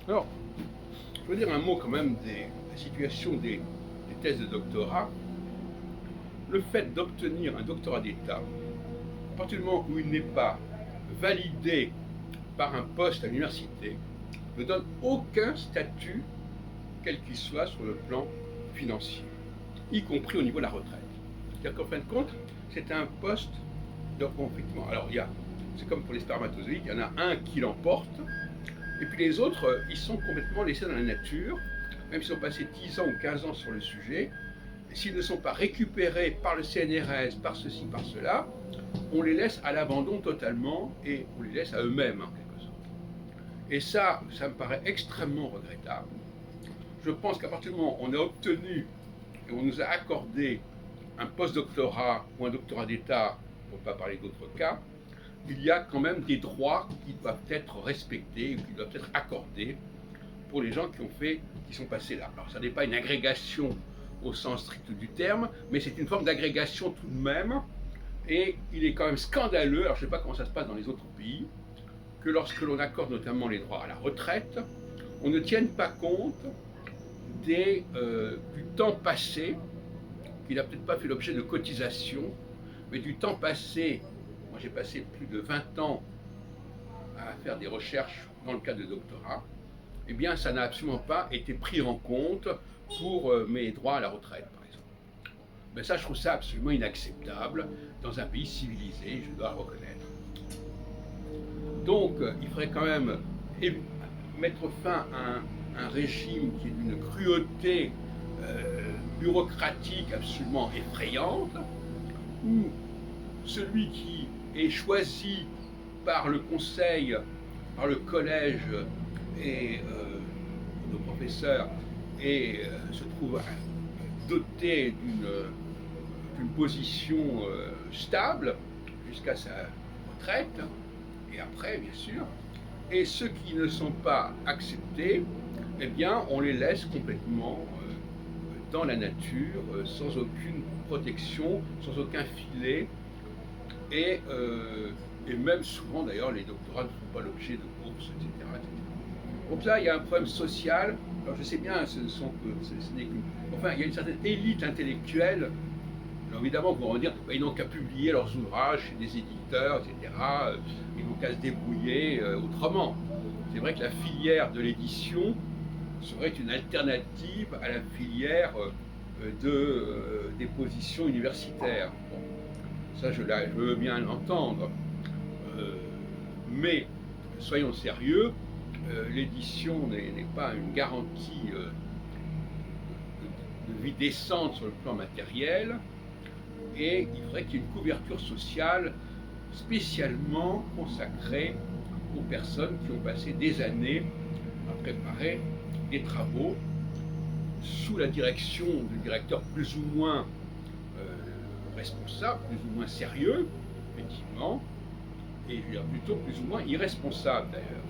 Alors, je veux dire un mot quand même la situation des thèses de doctorat. Le fait d'obtenir un doctorat d'État, à partir du moment où il n'est pas validé par un poste à l'université, ne donne aucun statut, quel qu'il soit, sur le plan financier, y compris au niveau de la retraite. C'est-à-dire qu'en fin de compte, c'est un poste de effectivement. Alors, c'est comme pour les spermatozoïdes, il y en a un qui l'emporte, et puis les autres, ils sont complètement laissés dans la nature, même s'ils ont passé 10 ans ou 15 ans sur le sujet. Et s'ils ne sont pas récupérés par le CNRS, par ceci, par cela, on les laisse à l'abandon totalement et on les laisse à eux-mêmes en quelque sorte. Et ça me paraît extrêmement regrettable. Je pense qu'à partir du moment où on a obtenu et on nous a accordé un post-doctorat ou un doctorat d'État, pour ne pas parler d'autres cas, il y a quand même des droits qui doivent être respectés, qui doivent être accordés pour les gens qui sont passés là. Alors ça n'est pas une agrégation au sens strict du terme, mais c'est une forme d'agrégation tout de même. Et il est quand même scandaleux, alors je ne sais pas comment ça se passe dans les autres pays, que lorsque l'on accorde notamment les droits à la retraite, on ne tienne pas compte du temps passé, qui n'a peut-être pas fait l'objet de cotisations, mais du temps passé. Moi j'ai passé plus de 20 ans à faire des recherches dans le cadre de doctorat. Eh bien ça n'a absolument pas été pris en compte pour mes droits à la retraite, par exemple. Ben ça, je trouve ça absolument inacceptable dans un pays civilisé, je dois reconnaître. Donc, il faudrait quand même mettre fin à un régime qui est d'une cruauté bureaucratique absolument effrayante, où celui qui est choisi par le conseil, par le collège et nos professeurs, et se trouve doté d'une position stable jusqu'à sa retraite, et après, bien sûr. Et ceux qui ne sont pas acceptés, eh bien, on les laisse complètement dans la nature, sans aucune protection, sans aucun filet, et même souvent, d'ailleurs, les doctorats ne font pas l'objet de bourses, etc., etc. Donc là, il y a un problème social. Alors je sais bien, ce n'est qu'une... Enfin, il y a une certaine élite intellectuelle. Alors évidemment, vous allez dire, ils n'ont qu'à publier leurs ouvrages chez des éditeurs, etc. Ils n'ont qu'à se débrouiller autrement. C'est vrai que la filière de l'édition serait une alternative à la filière des positions universitaires. Bon, ça, je veux bien l'entendre. Mais, soyons sérieux, l'édition n'est pas une garantie de vie décente sur le plan matériel, et il faudrait qu'il y ait une couverture sociale spécialement consacrée aux personnes qui ont passé des années à préparer des travaux sous la direction du directeur plus ou moins responsable, plus ou moins sérieux, effectivement, et je veux dire plutôt plus ou moins irresponsable d'ailleurs.